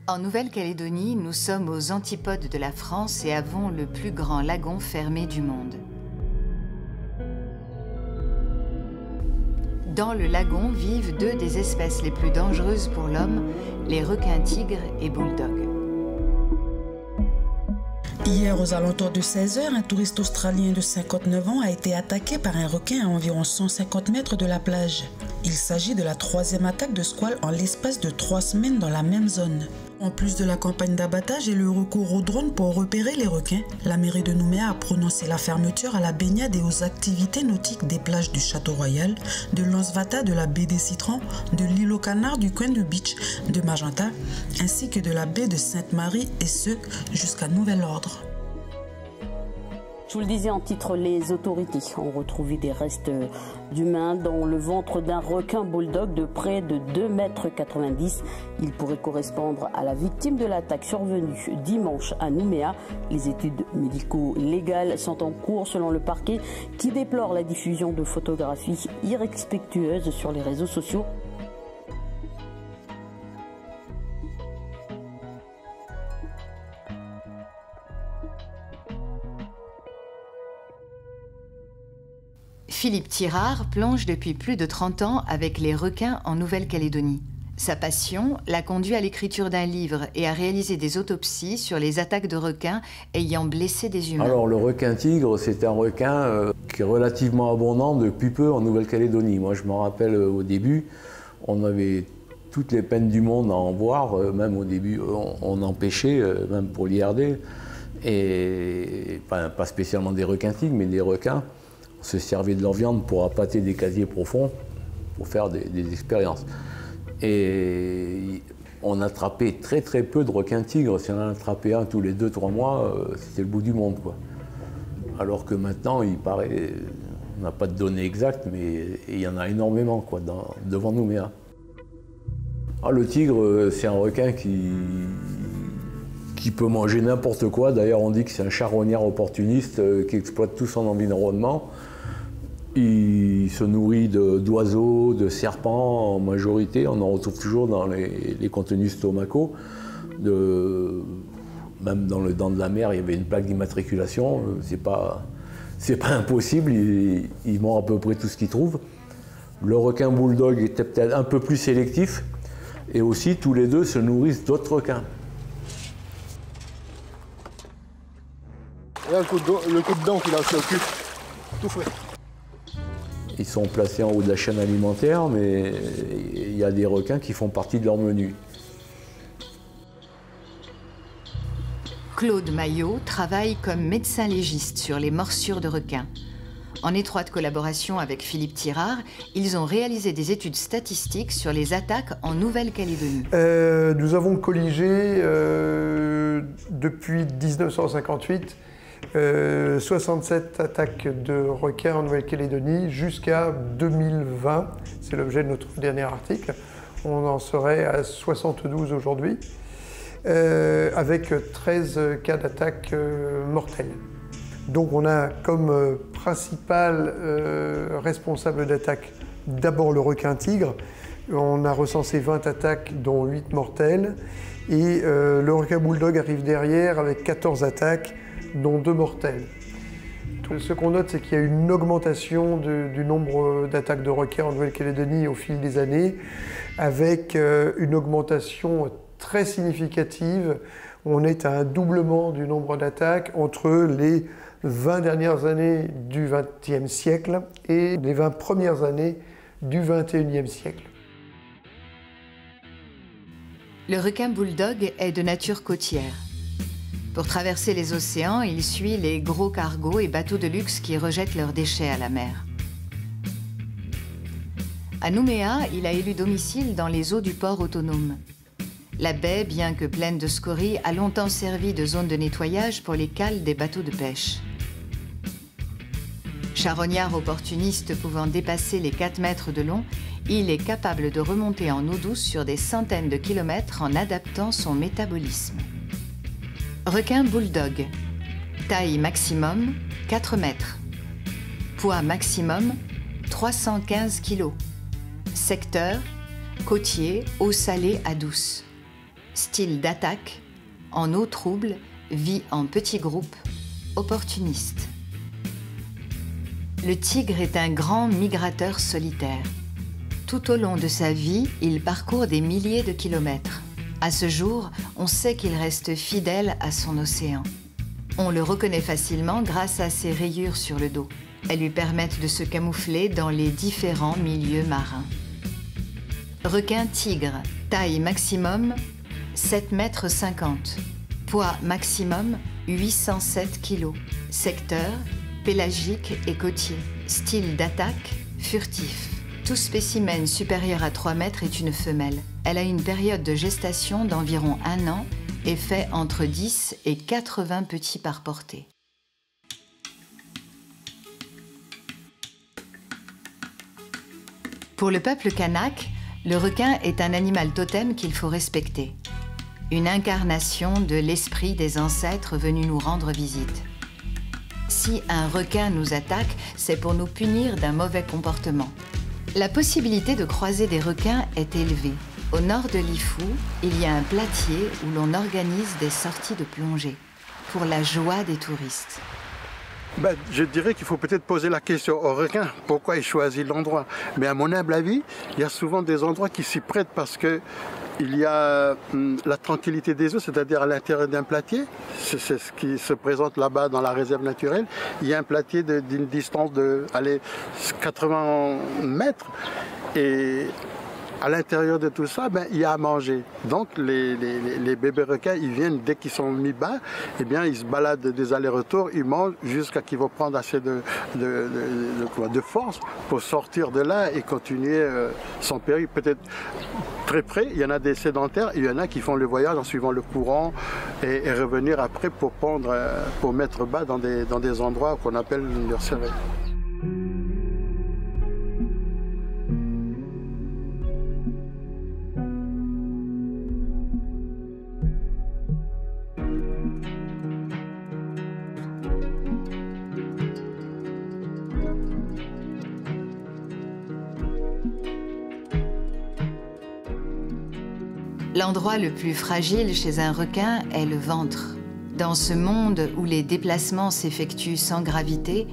En Nouvelle-Calédonie, nous sommes aux antipodes de la France et avons le plus grand lagon fermé du monde. Dans le lagon vivent deux des espèces les plus dangereuses pour l'homme, les requins tigres et bulldogs. Hier, aux alentours de 16 h, un touriste australien de 59 ans a été attaqué par un requin à environ 150 mètres de la plage. Il s'agit de la 3e attaque de squale en l'espace de 3 semaines dans la même zone. En plus de la campagne d'abattage et le recours au drone pour repérer les requins, la mairie de Nouméa a prononcé la fermeture à la baignade et aux activités nautiques des plages du Château Royal, de Lansvata, de la baie des Citrons, de l'île aux Canards, du coin du beach, de Magenta, ainsi que de la baie de Sainte-Marie, et ce, jusqu'à nouvel ordre. Je vous le disais en titre, les autorités ont retrouvé des restes d'humains dans le ventre d'un requin bulldog de près de 2,90 m. Il pourrait correspondre à la victime de l'attaque survenue dimanche à Nouméa. Les études médico-légales sont en cours selon le parquet qui déplore la diffusion de photographies irrespectueuses sur les réseaux sociaux. Philippe Tirard plonge depuis plus de 30 ans avec les requins en Nouvelle-Calédonie. Sa passion l'a conduit à l'écriture d'un livre et à réaliser des autopsies sur les attaques de requins ayant blessé des humains. Alors le requin tigre, c'est un requin qui est relativement abondant depuis peu en Nouvelle-Calédonie. Moi je me rappelle au début, on avait toutes les peines du monde à en voir, même au début on en pêchait, même pour l'IRD, et pas spécialement des requins tigres, mais des requins. On se servait de leur viande pour appâter des casiers profonds, pour faire des expériences. Et on attrapait très peu de requins tigres. Si on en attrapait un tous les 2-3 mois, c'était le bout du monde, quoi. Alors que maintenant, il paraît, on n'a pas de données exactes, mais il y en a énormément, quoi, devant Nouméa. Ah, le tigre, c'est un requin qui peut manger n'importe quoi. D'ailleurs, on dit que c'est un charognard opportuniste qui exploite tout son environnement. Il se nourrit d'oiseaux, de serpents en majorité. On en retrouve toujours dans les contenus stomacaux. Même dans le dent de la mer, il y avait une plaque d'immatriculation. C'est pas impossible. Il mange à peu près tout ce qu'il trouve. Le requin bulldog était peut-être un peu plus sélectif. Et aussi, tous les deux se nourrissent d'autres requins. Là, le coup de dent qu'il a sur le cul, tout fait. Ils sont placés en haut de la chaîne alimentaire, mais il y a des requins qui font partie de leur menu. Claude Maillot travaille comme médecin légiste sur les morsures de requins. En étroite collaboration avec Philippe Tirard, ils ont réalisé des études statistiques sur les attaques en Nouvelle-Calédonie. Nous avons colligé depuis 1958 67 attaques de requins en Nouvelle-Calédonie jusqu'à 2020. C'est l'objet de notre dernier article. On en serait à 72 aujourd'hui, avec 13 cas d'attaque mortelles. Donc on a comme principal responsable d'attaque d'abord le requin tigre. On a recensé 20 attaques dont 8 mortelles. Et le requin bulldog arrive derrière avec 14 attaques dont 2 mortelles. Ce qu'on note, c'est qu'il y a une augmentation du nombre d'attaques de requins en Nouvelle-Calédonie au fil des années, avec une augmentation très significative. On est à un doublement du nombre d'attaques entre les 20 dernières années du XXe siècle et les 20 premières années du XXIe siècle. Le requin bulldog est de nature côtière. Pour traverser les océans, il suit les gros cargos et bateaux de luxe qui rejettent leurs déchets à la mer. À Nouméa, il a élu domicile dans les eaux du port autonome. La baie, bien que pleine de scories, a longtemps servi de zone de nettoyage pour les cales des bateaux de pêche. Charognard opportuniste pouvant dépasser les 4 mètres de long, il est capable de remonter en eau douce sur des centaines de kilomètres en adaptant son métabolisme. Requin bulldog. Taille maximum, 4 mètres. Poids maximum, 315 kg. Secteur, côtier, eau salée à douce. style d'attaque, en eau trouble, vit en petits groupes, opportuniste. Le tigre est un grand migrateur solitaire. Tout au long de sa vie, il parcourt des milliers de kilomètres. À ce jour, on sait qu'il reste fidèle à son océan. On le reconnaît facilement grâce à ses rayures sur le dos. Elles lui permettent de se camoufler dans les différents milieux marins. Requin tigre, taille maximum 7,50 m, poids maximum 807 kg, secteur pélagique et côtier, style d'attaque furtif. Tout spécimen supérieur à 3 mètres est une femelle. Elle a une période de gestation d'environ 1 an et fait entre 10 et 80 petits par portée. Pour le peuple kanak, le requin est un animal totem qu'il faut respecter. Une incarnation de l'esprit des ancêtres venus nous rendre visite. Si un requin nous attaque, c'est pour nous punir d'un mauvais comportement. La possibilité de croiser des requins est élevée. Au nord de Lifou, il y a un platier où l'on organise des sorties de plongée, pour la joie des touristes. Je dirais qu'il faut peut-être poser la question au requin, pourquoi il choisit l'endroit. Mais à mon humble avis, il y a souvent des endroits qui s'y prêtent parce que il y a la tranquillité des eaux, c'est-à-dire à l'intérieur d'un platier. C'est ce qui se présente là-bas dans la réserve naturelle. Il y a un platier d'une distance de 80 mètres. Et à l'intérieur de tout ça, il y a à manger. Donc les bébés requins, ils viennent dès qu'ils sont mis bas, ils se baladent des allers-retours, ils mangent jusqu'à qu'ils vont prendre assez de force pour sortir de là et continuer son périple. Peut-être très près, il y en a des sédentaires, il y en a qui font le voyage en suivant le courant et revenir après pour mettre bas dans des endroits qu'on appelle leur cervelle. L'endroit le plus fragile chez un requin est le ventre. Dans ce monde où les déplacements s'effectuent sans gravité,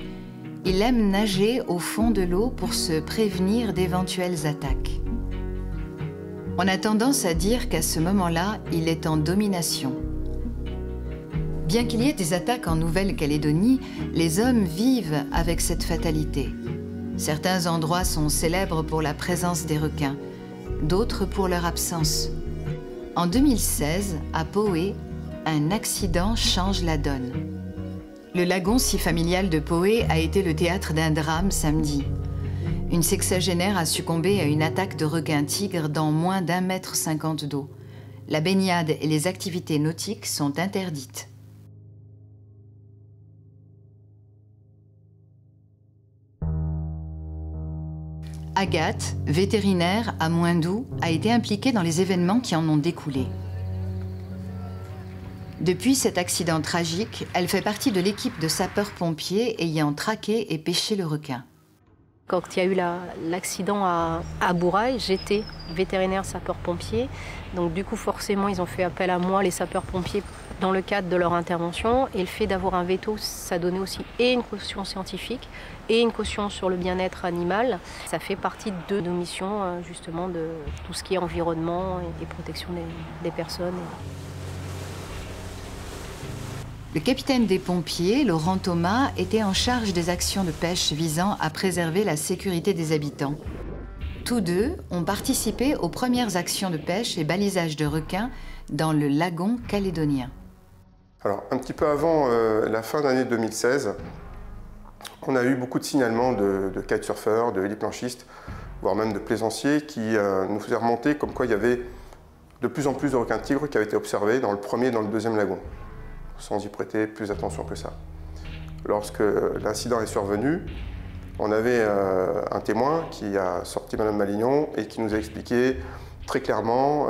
il aime nager au fond de l'eau pour se prévenir d'éventuelles attaques. On a tendance à dire qu'à ce moment-là, il est en domination. Bien qu'il y ait des attaques en Nouvelle-Calédonie, les hommes vivent avec cette fatalité. Certains endroits sont célèbres pour la présence des requins, d'autres pour leur absence. En 2016, à Poé, un accident change la donne. Le lagon si familial de Poé a été le théâtre d'un drame samedi. Une sexagénaire a succombé à une attaque de requin-tigre dans moins d'1,50 m d'eau. La baignade et les activités nautiques sont interdites. Agathe, vétérinaire à Moindou, a été impliquée dans les événements qui en ont découlé. Depuis cet accident tragique, elle fait partie de l'équipe de sapeurs-pompiers ayant traqué et pêché le requin. Quand il y a eu l'accident à Bourail, j'étais vétérinaire sapeur-pompier. Donc du coup, forcément, ils ont fait appel à moi, les sapeurs-pompiers, dans le cadre de leur intervention. Et le fait d'avoir un veto, ça donnait aussi et une caution scientifique et une caution sur le bien-être animal. Ça fait partie de nos missions, justement, de tout ce qui est environnement et protection des personnes. Le capitaine des pompiers, Laurent Thomas, était en charge des actions de pêche visant à préserver la sécurité des habitants. Tous deux ont participé aux premières actions de pêche et balisage de requins dans le lagon calédonien. Alors, un petit peu avant la fin d'année 2016, on a eu beaucoup de signalements de kitesurfeurs, de héliplanchistes, voire même de plaisanciers qui nous faisaient remonter comme quoi il y avait de plus en plus de requins-tigres qui avaient été observés dans le premier et dans le deuxième lagon, sans y prêter plus attention que ça. Lorsque l'incident est survenu, on avait un témoin qui a sorti Madame Malignon et qui nous a expliqué très clairement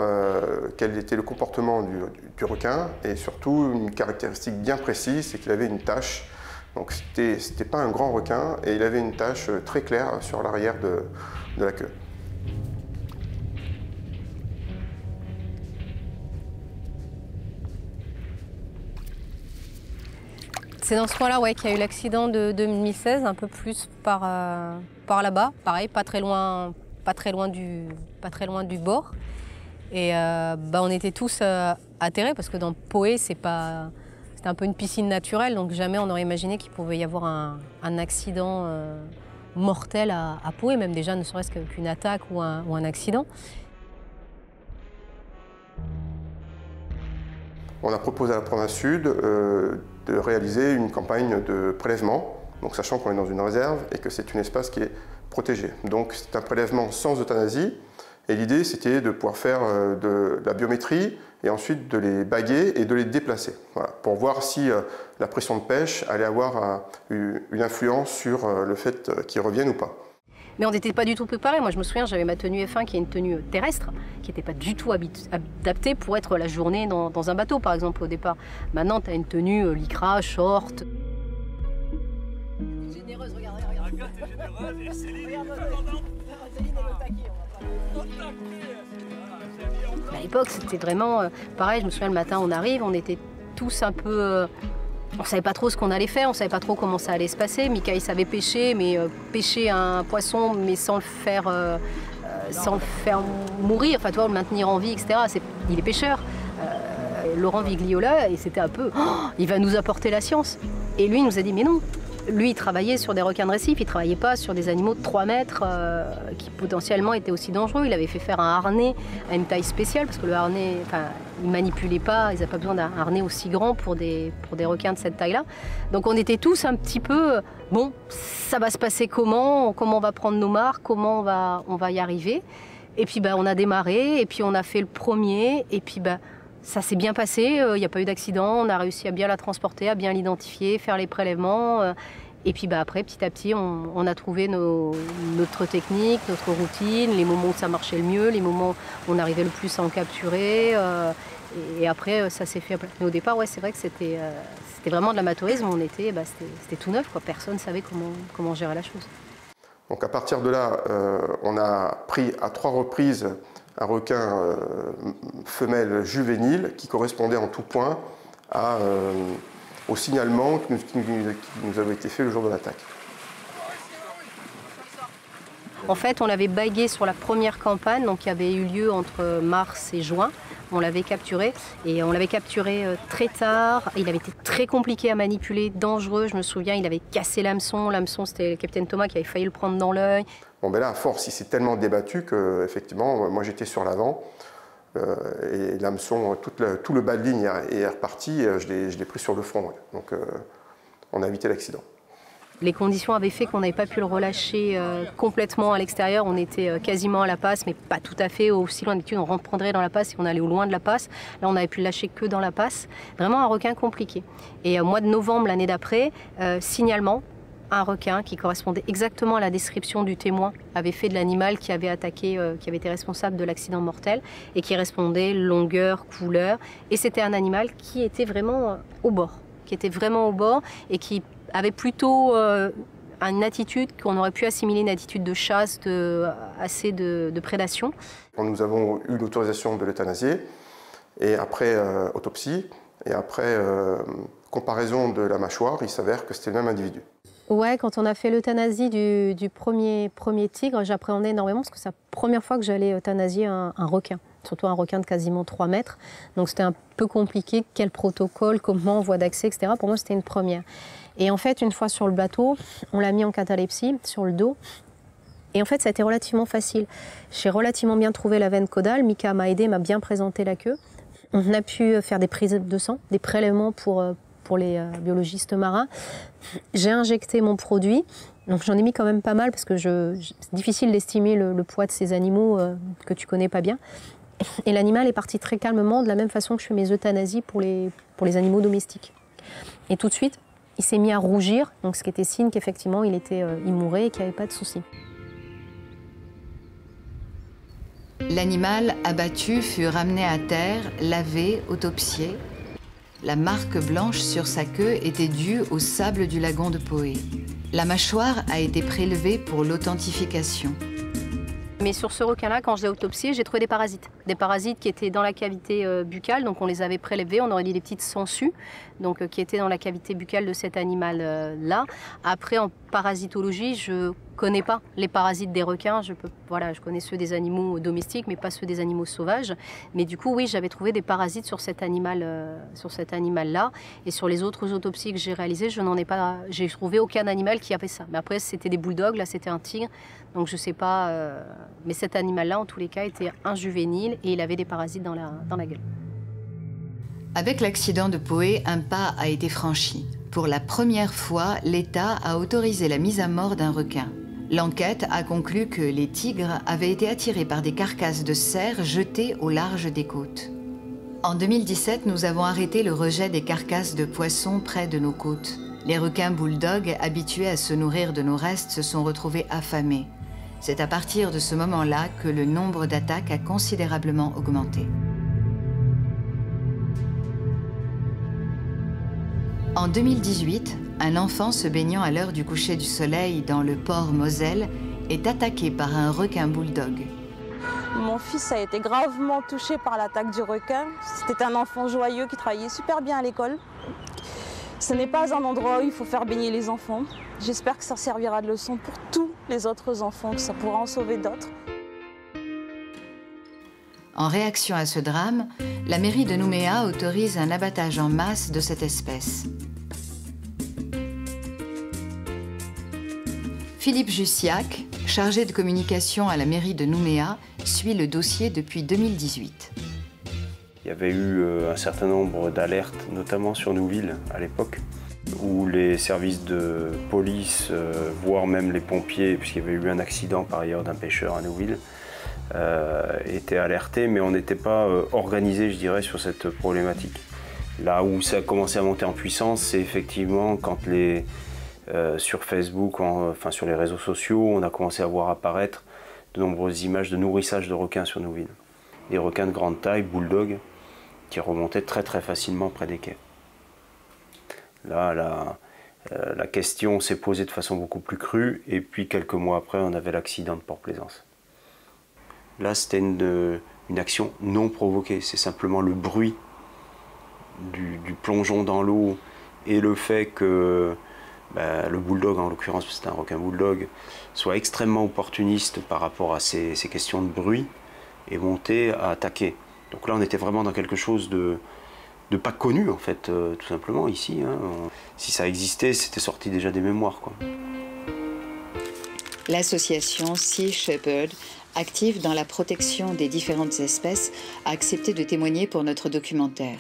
quel était le comportement du requin et surtout une caractéristique bien précise, c'est qu'il avait une tache. Donc c'était pas un grand requin et il avait une tache très claire sur l'arrière de la queue. C'est dans ce coin-là qu'il y a eu l'accident de 2016, un peu plus par là-bas. Pareil, pas très loin du bord. Et on était tous atterrés parce que dans Poé, c'était un peu une piscine naturelle, donc jamais on aurait imaginé qu'il pouvait y avoir un accident mortel à Poé, même déjà ne serait-ce qu'une attaque ou un accident. On a proposé à la province sud de réaliser une campagne de prélèvement, donc sachant qu'on est dans une réserve et que c'est un espace qui est protégé. Donc c'est un prélèvement sans euthanasie et l'idée c'était de pouvoir faire de la biométrie et ensuite de les baguer et de les déplacer, voilà, pour voir si la pression de pêche allait avoir une influence sur le fait qu'ils reviennent ou pas. Mais on n'était pas du tout préparés. Moi, je me souviens, j'avais ma tenue F1 qui est une tenue terrestre, qui n'était pas du tout adaptée pour être la journée dans un bateau, par exemple, au départ. Maintenant, tu as une tenue lycra, short. Généreuse, regarde. À l'époque, c'était vraiment pareil. Je me souviens, le matin, on arrive, on était tous un peu... on ne savait pas trop ce qu'on allait faire, on ne savait pas trop comment ça allait se passer. Mika, il savait pêcher, mais pêcher un poisson, mais sans le faire mourir, enfin, toi, le maintenir en vie, etc. Il est pêcheur. Laurent Vigliola, et c'était un peu, il va nous apporter la science. Et lui, il nous a dit, mais non. Lui, il travaillait sur des requins de récif, il ne travaillait pas sur des animaux de 3 mètres qui potentiellement étaient aussi dangereux. Il avait fait faire un harnais à une taille spéciale, parce que le harnais, ils ne manipulaient pas, ils n'avaient pas besoin d'un harnais aussi grand pour des requins de cette taille-là. Donc on était tous un petit peu, bon, ça va se passer comment on va prendre nos marques, comment on va y arriver. Et puis on a démarré, et puis on a fait le premier, et puis ça s'est bien passé, il n'y a pas eu d'accident, on a réussi à bien la transporter, à bien l'identifier, faire les prélèvements. Et puis après, petit à petit, on a trouvé notre technique, notre routine, les moments où ça marchait le mieux, les moments où on arrivait le plus à en capturer. Et après, ça s'est fait. Mais au départ, c'est vrai que c'était vraiment de l'amateurisme. C'était tout neuf, quoi. Personne ne savait comment gérer la chose. Donc à partir de là, on a pris à 3 reprises un requin femelle juvénile qui correspondait en tout point au signalement qui nous avait été fait le jour de l'attaque. En fait, on l'avait bagué sur la première campagne, donc qui avait eu lieu entre mars et juin. On l'avait capturé et on l'avait capturé très tard. Il avait été très compliqué à manipuler, dangereux. Je me souviens, il avait cassé l'hameçon. L'hameçon, c'était le capitaine Thomas qui avait failli le prendre dans l'œil. Bon, là, à force, il s'est tellement débattu que, effectivement, moi j'étais sur l'avant et l'hameçon, tout le bas de ligne est reparti. Je l'ai pris sur le front. Ouais. Donc, on a évité l'accident. Les conditions avaient fait qu'on n'avait pas pu le relâcher complètement à l'extérieur. On était quasiment à la passe, mais pas tout à fait. Aussi loin d'habitude, on reprendrait dans la passe et on allait au loin de la passe. Là, on n'avait pu le lâcher que dans la passe. Vraiment un requin compliqué. Et au mois de novembre, l'année d'après, signalement, un requin qui correspondait exactement à la description du témoin avait fait de l'animal qui avait attaqué, qui avait été responsable de l'accident mortel et qui répondait longueur, couleur. Et c'était un animal qui était vraiment au bord, et qui avait plutôt une attitude qu'on aurait pu assimiler une attitude de chasse, assez de prédation. Nous avons eu l'autorisation de l'euthanasier et après autopsie et après comparaison de la mâchoire, il s'avère que c'était le même individu. Ouais, quand on a fait l'euthanasie du premier tigre, j'appréhendais énormément parce que c'est la première fois que j'allais euthanasier un requin. Surtout un requin de quasiment 3 mètres. Donc c'était un peu compliqué, quel protocole, comment, voie d'accès, etc. Pour moi, c'était une première. Et en fait, une fois sur le bateau, on l'a mis en catalepsie, sur le dos. Et en fait, ça a été relativement facile. J'ai relativement bien trouvé la veine caudale. Mika m'a aidé, m'a bien présenté la queue. On a pu faire des prises de sang, des prélèvements pour les biologistes marins. J'ai injecté mon produit. Donc j'en ai mis quand même pas mal parce que c'est difficile d'estimer le poids de ces animaux que tu connais pas bien. Et l'animal est parti très calmement, de la même façon que je fais mes euthanasies pour les animaux domestiques. Et tout de suite, il s'est mis à rougir, donc ce qui était signe qu'effectivement il mourait et qu'il n'y avait pas de souci. L'animal abattu fut ramené à terre, lavé, autopsié. La marque blanche sur sa queue était due au sable du lagon de Poé. La mâchoire a été prélevée pour l'authentification. Mais sur ce requin-là, quand je l'ai autopsié, j'ai trouvé des parasites. Des parasites qui étaient dans la cavité buccale, donc on les avait prélevés, on aurait dit des petites sangsues, donc qui étaient dans la cavité buccale de cet animal-là. Après, en parasitologie, je connais pas les parasites des requins. Je connais ceux des animaux domestiques, mais pas ceux des animaux sauvages. Mais du coup, oui, j'avais trouvé des parasites sur cet animal-là. Et sur les autres autopsies que j'ai réalisées, j'ai trouvé aucun animal qui avait ça. Mais après, c'était des bulldogs, là, c'était un tigre. Donc je sais pas, mais cet animal-là, en tous les cas, était un juvénile et il avait des parasites dans la gueule. Avec l'accident de Poé, un pas a été franchi. Pour la première fois, l'État a autorisé la mise à mort d'un requin. L'enquête a conclu que les tigres avaient été attirés par des carcasses de cerfs jetées au large des côtes. En 2017, nous avons arrêté le rejet des carcasses de poissons près de nos côtes. Les requins bulldogs, habitués à se nourrir de nos restes, se sont retrouvés affamés. C'est à partir de ce moment-là que le nombre d'attaques a considérablement augmenté. En 2018, un enfant se baignant à l'heure du coucher du soleil dans le port Moselle est attaqué par un requin bulldog. Mon fils a été gravement touché par l'attaque du requin. C'était un enfant joyeux qui travaillait super bien à l'école. Ce n'est pas un endroit où il faut faire baigner les enfants. J'espère que ça servira de leçon pour tous les autres enfants, que ça pourra en sauver d'autres. En réaction à ce drame, la mairie de Nouméa autorise un abattage en masse de cette espèce. Philippe Jussiac, chargé de communication à la mairie de Nouméa, suit le dossier depuis 2018. Il y avait eu un certain nombre d'alertes, notamment sur Nouville à l'époque, où les services de police, voire même les pompiers, puisqu'il y avait eu un accident par ailleurs d'un pêcheur à Nouville, étaient alertés, mais on n'était pas organisé, je dirais, sur cette problématique. Là où ça a commencé à monter en puissance, c'est effectivement quand sur Facebook, enfin sur les réseaux sociaux, on a commencé à voir apparaître de nombreuses images de nourrissage de requins sur Nouville. Des requins de grande taille, bulldogs, qui remontaient très très facilement près des quais. Là, la question s'est posée de façon beaucoup plus crue, et puis quelques mois après, on avait l'accident de Port-Plaisance. Là, c'était une action non provoquée, c'est simplement le bruit du plongeon dans l'eau et le fait que le bulldog, en l'occurrence c'est un requin bulldog, soit extrêmement opportuniste par rapport à ces questions de bruit et monté à attaquer. Donc là, on était vraiment dans quelque chose de pas connu, en fait, tout simplement, ici. Hein. Si ça existait, c'était sorti déjà des mémoires, quoi. L'association Sea Shepherd, active dans la protection des différentes espèces, a accepté de témoigner pour notre documentaire.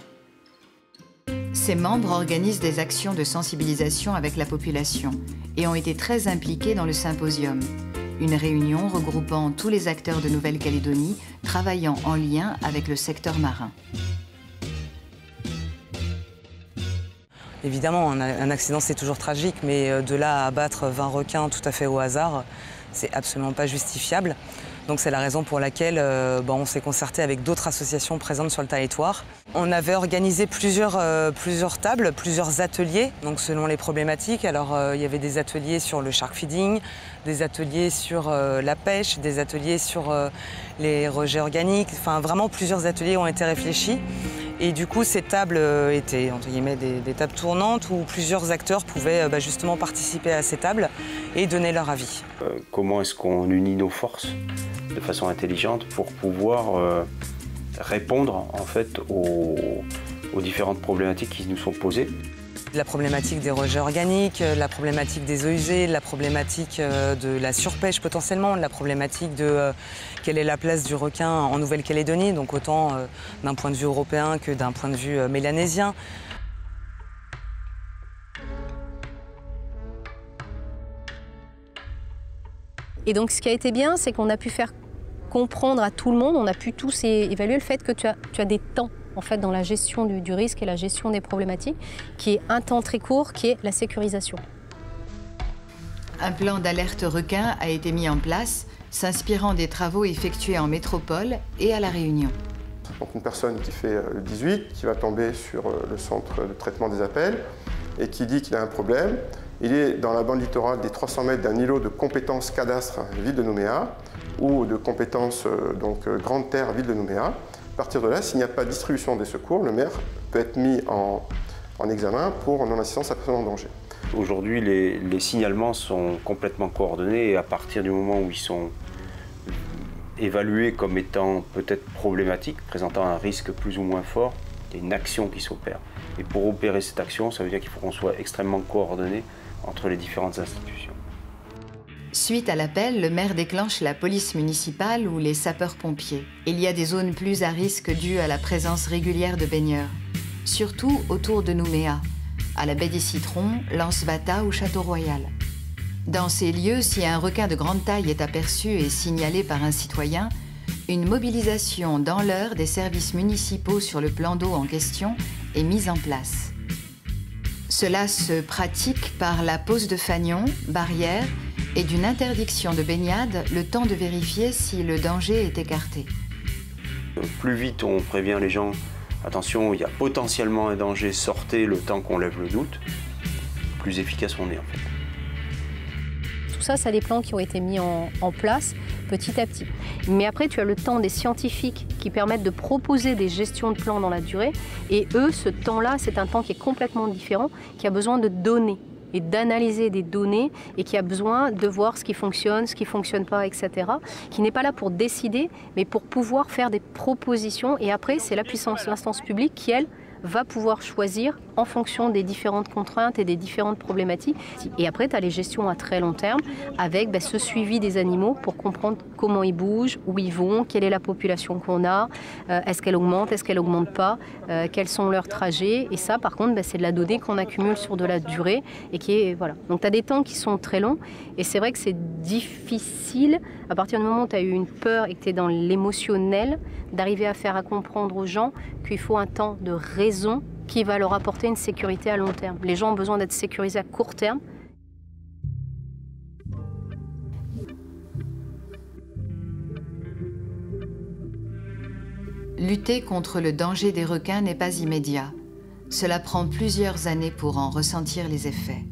Ses membres organisent des actions de sensibilisation avec la population et ont été très impliqués dans le symposium. Une réunion regroupant tous les acteurs de Nouvelle-Calédonie travaillant en lien avec le secteur marin. Évidemment, un accident c'est toujours tragique, mais de là à abattre 20 requins tout à fait au hasard, c'est absolument pas justifiable. Donc c'est la raison pour laquelle on s'est concerté avec d'autres associations présentes sur le territoire. On avait organisé plusieurs tables, plusieurs ateliers, donc selon les problématiques. Alors il y avait des ateliers sur le shark feeding, des ateliers sur la pêche, des ateliers sur les rejets organiques. Enfin vraiment plusieurs ateliers ont été réfléchis. Et du coup, ces tables étaient entre guillemets des tables tournantes où plusieurs acteurs pouvaient justement participer à ces tables et donner leur avis. Comment est-ce qu'on unit nos forces de façon intelligente pour pouvoir répondre en fait aux différentes problématiques qui nous sont posées. La problématique des rejets organiques, la problématique des eaux usées, la problématique de la surpêche potentiellement, la problématique de quelle est la place du requin en Nouvelle-Calédonie, donc autant d'un point de vue européen que d'un point de vue mélanésien. Et donc ce qui a été bien, c'est qu'on a pu faire comprendre à tout le monde, on a pu tous évaluer le fait que tu as des temps en fait, dans la gestion du risque et la gestion des problématiques, qui est un temps très court, qui est la sécurisation. Un plan d'alerte requin a été mis en place, s'inspirant des travaux effectués en métropole et à La Réunion. Donc une personne qui fait le 18, qui va tomber sur le centre de traitement des appels et qui dit qu'il a un problème, Il est dans la bande littorale des 300 mètres d'un îlot de compétences cadastre ville de Nouméa ou de compétences grande terre ville de Nouméa. À partir de là, s'il n'y a pas de distribution des secours, le maire peut être mis en examen pour non-assistance à personne en danger. Aujourd'hui, les signalements sont complètement coordonnés et à partir du moment où ils sont évalués comme étant peut-être problématiques, présentant un risque plus ou moins fort, il y a une action qui s'opère. Et pour opérer cette action, ça veut dire qu'il faut qu'on soit extrêmement coordonné entre les différentes institutions. Suite à l'appel, le maire déclenche la police municipale ou les sapeurs-pompiers. Il y a des zones plus à risque dues à la présence régulière de baigneurs, surtout autour de Nouméa, à la baie des Citrons, Lance-Bata ou Château-Royal. Dans ces lieux, si un requin de grande taille est aperçu et signalé par un citoyen, une mobilisation dans l'heure des services municipaux sur le plan d'eau en question est mise en place. Cela se pratique par la pose de fanions, barrières et d'une interdiction de baignade, le temps de vérifier si le danger est écarté. Plus vite on prévient les gens, attention, il y a potentiellement un danger, sortez le temps qu'on lève le doute, plus efficace on est en fait. Tout ça, c'est des plans qui ont été mis en place petit à petit. Mais après, tu as le temps des scientifiques qui permettent de proposer des gestions de plans dans la durée. Et eux, ce temps-là, c'est un temps qui est complètement différent, qui a besoin de données et d'analyser des données et qui a besoin de voir ce qui fonctionne, ce qui ne fonctionne pas, etc. Qui n'est pas là pour décider, mais pour pouvoir faire des propositions. Et après, c'est la puissance, l'instance publique qui, elle, va pouvoir choisir en fonction des différentes contraintes et des différentes problématiques. Et après, tu as les gestions à très long terme avec ce suivi des animaux pour comprendre comment ils bougent, où ils vont, quelle est la population qu'on a, est-ce qu'elle augmente, est-ce qu'elle augmente pas, quels sont leurs trajets. Et ça, par contre, c'est de la donnée qu'on accumule sur de la durée et qui est, voilà. Donc, tu as des temps qui sont très longs et c'est vrai que c'est difficile à partir du moment où tu as eu une peur et que tu es dans l'émotionnel, d'arriver à faire à comprendre aux gens qu'il faut un temps de raison qui va leur apporter une sécurité à long terme. Les gens ont besoin d'être sécurisés à court terme. Lutter contre le danger des requins n'est pas immédiat. Cela prend plusieurs années pour en ressentir les effets.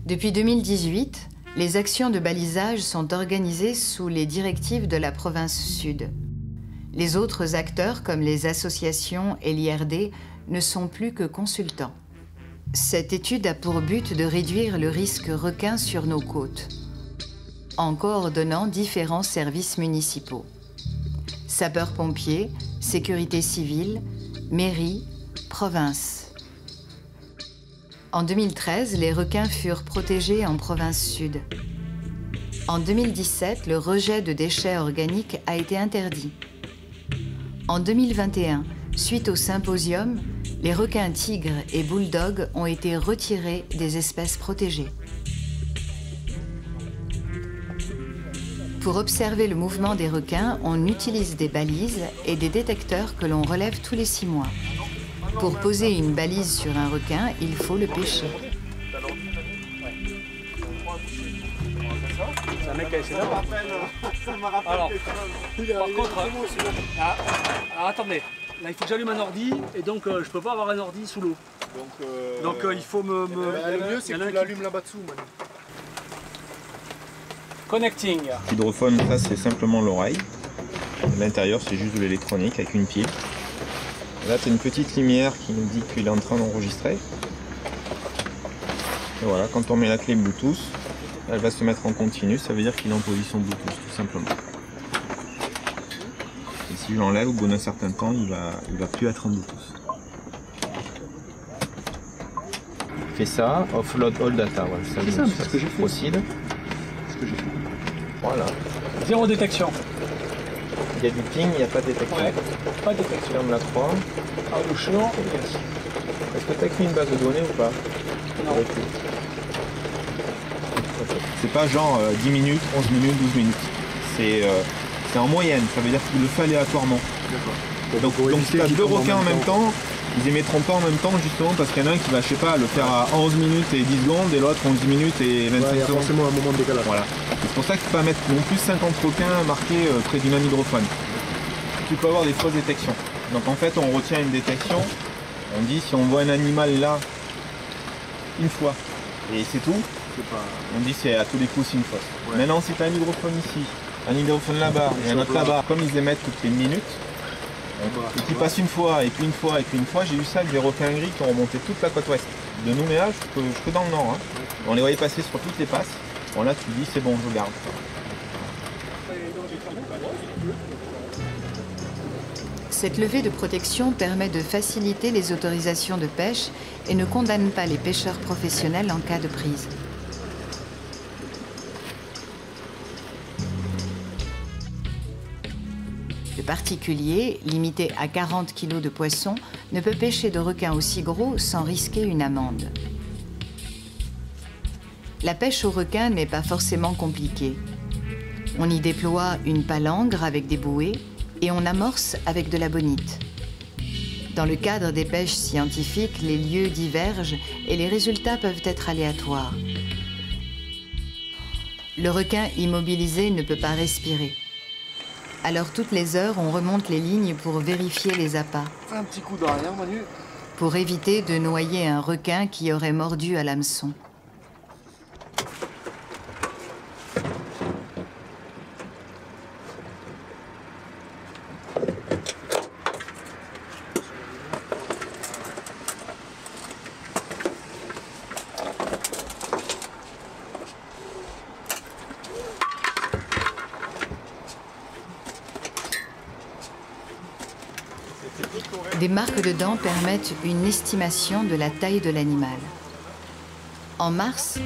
Depuis 2018, les actions de balisage sont organisées sous les directives de la province Sud. Les autres acteurs, comme les associations et l'IRD, ne sont plus que consultants. Cette étude a pour but de réduire le risque requin sur nos côtes, en coordonnant différents services municipaux. Sapeurs-pompiers, sécurité civile, mairie, province. En 2013, les requins furent protégés en province Sud. En 2017, le rejet de déchets organiques a été interdit. En 2021, suite au symposium, les requins tigres et bulldogs ont été retirés des espèces protégées. Pour observer le mouvement des requins, on utilise des balises et des détecteurs que l'on relève tous les 6 mois. Pour poser une balise sur un requin, il faut le pêcher. C'est un mec qui a essayé là-bas. Alors, par contre, alors, attendez, là il faut que j'allume un ordi et donc je peux pas avoir un ordi sous l'eau. Donc il faut me... Le mieux c'est que tu l'allumes là-bas dessous. Connecting. L'hydrophone, ça c'est simplement l'oreille. L'intérieur c'est juste de l'électronique avec une pile. Là tu as une petite lumière qui nous dit qu'il est en train d'enregistrer. Et voilà, quand on met la clé Bluetooth, elle va se mettre en continu, ça veut dire qu'il est en position Bluetooth, tout simplement. Et si je l'enlève, au bout d'un certain temps, il va plus être en Bluetooth. Fais ça, offload all data, voilà, ça c'est ce que j'ai fait. Proceed. Voilà. Zéro détection. Il y a du ping, il n'y a pas de détection. Ouais, pas de détection. Ferme la 3. Ah, le chaud. Est-ce que tu as écrit une base de données ou pas? Non. C'est pas genre 10 minutes, 11 minutes, 12 minutes. C'est en moyenne, ça veut dire qu'il le fait aléatoirement. Donc si tu as 2 requins en même temps, ils émettront pas en même temps justement parce qu'il y en a un qui va, je sais pas, le faire à 11 minutes et 10 secondes et l'autre 11 minutes et 25 secondes. Il y a forcément un moment de décalage. Voilà. C'est pour ça que tu peux pas mettre non plus 50 requins marqués près du même hydrophone. Tu peux avoir des fausses détections. Donc en fait on retient une détection, on dit si on voit un animal là, une fois, Et c'est tout. On dit c'est à tous les coups c'est une fosse. Ouais. Maintenant si tu as un hydrophone ici, un hydrophone là-bas et un autre là-bas, comme ils émettent toutes les minutes, et qui passent une fois, et puis une fois, et puis une fois, j'ai eu ça avec des requins gris qui ont remonté toute la côte ouest. De Nouméa jusque dans le nord. Hein. On les voyait passer sur toutes les passes. Bon là tu dis c'est bon, je garde. Cette levée de protection permet de faciliter les autorisations de pêche et ne condamne pas les pêcheurs professionnels en cas de prise. Le particulier, limité à 40 kg de poisson, ne peut pêcher de requins aussi gros sans risquer une amende. La pêche au requin n'est pas forcément compliquée. On y déploie une palangre avec des bouées et on amorce avec de la bonite. Dans le cadre des pêches scientifiques, les lieux divergent et les résultats peuvent être aléatoires. Le requin immobilisé ne peut pas respirer. Alors toutes les heures, on remonte les lignes pour vérifier les appâts. Fais un petit coup d'arrière, Manu. Pour éviter de noyer un requin qui aurait mordu à l'hameçon. Des marques de dents permettent une estimation de la taille de l'animal. En mars,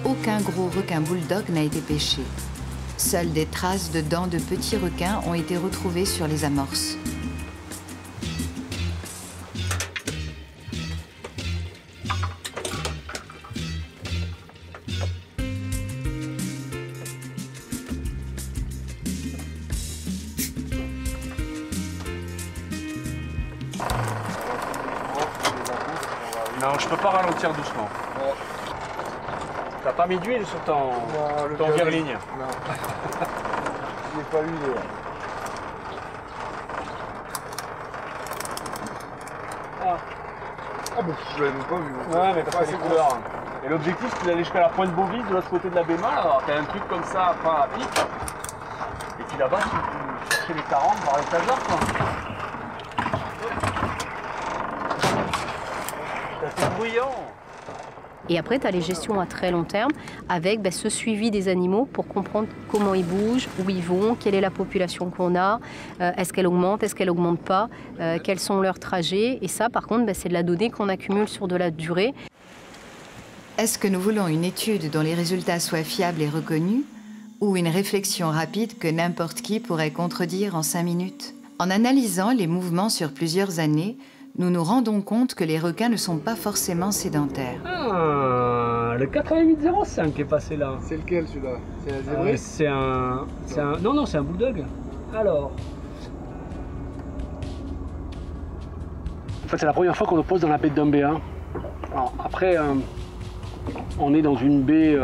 aucun gros requin bulldog n'a été pêché. Seules des traces de dents de petits requins ont été retrouvées sur les amorces. Non, je peux pas ralentir doucement. Ouais. T'as pas mis d'huile sur ton vire-ligne? Non. Je n'ai pas huilé. Ah bah je l'avais même pas vu. Ouais, mais t'as pas ces couleurs. Et l'objectif c'est d'aller jusqu'à la pointe bovide de l'autre côté de la Béma. Alors t'as un truc comme ça, pas à pic. Et puis là-bas, tu peux chercher les 40, voir les tasards quoi. C'est bruyant. Et après, tu as les gestions à très long terme avec ce suivi des animaux pour comprendre comment ils bougent, où ils vont, quelle est la population qu'on a, est-ce qu'elle augmente, est-ce qu'elle n'augmente pas, quels sont leurs trajets. Et ça, par contre, c'est de la donnée qu'on accumule sur de la durée. Est-ce que nous voulons une étude dont les résultats soient fiables et reconnus ou une réflexion rapide que n'importe qui pourrait contredire en 5 minutes? En analysant les mouvements sur plusieurs années, nous nous rendons compte que les requins ne sont pas forcément sédentaires. Ah, le 8805 est passé là. C'est lequel celui-là? C'est un zébré? C'est un... Non, c'est un bulldog. Alors... En fait, c'est la première fois qu'on le pose dans la baie de Dombéa. Alors, après, on est dans une baie...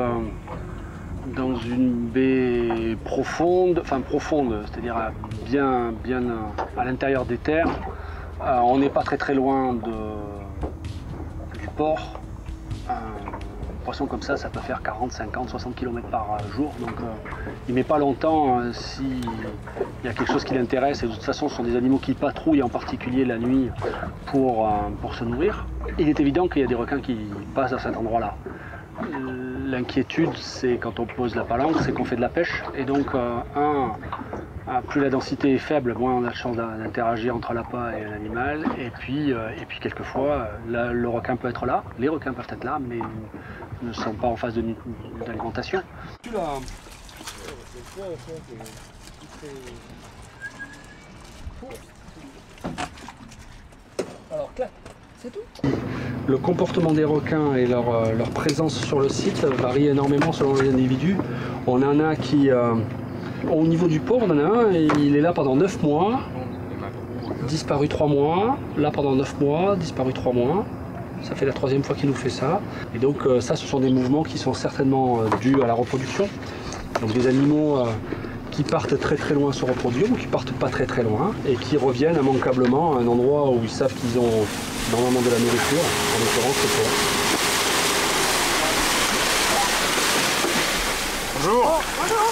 profonde, c'est-à-dire bien à l'intérieur des terres. On n'est pas très loin du port. Un poisson comme ça peut faire 40, 50, 60 km par jour. Donc il ne met pas longtemps s'il y a quelque chose qui l'intéresse. Et de toute façon, ce sont des animaux qui patrouillent, en particulier la nuit, pour se nourrir. Il est évident qu'il y a des requins qui passent à cet endroit-là. L'inquiétude, c'est quand on pose la palangre, c'est qu'on fait de la pêche. Et donc, plus la densité est faible, moins on a de chance d'interagir entre l'appât et l'animal. Et puis quelquefois, le requin peut être là, les requins peuvent être là, mais ne sont pas en phase d'alimentation. Alors, c'est tout. Le comportement des requins et leur présence sur le site varie énormément selon les individus. On en a qui, au niveau du port, on en a un, et il est là pendant 9 mois, disparu 3 mois, là pendant 9 mois, disparu 3 mois. Ça fait la 3e fois qu'il nous fait ça. Et donc ça, ce sont des mouvements qui sont certainement dus à la reproduction. Donc des animaux qui partent très loin se reproduire ou qui partent pas très loin et qui reviennent immanquablement à un endroit où ils savent qu'ils ont normalement de la nourriture, en l'occurrence le port. Bonjour. Bonjour.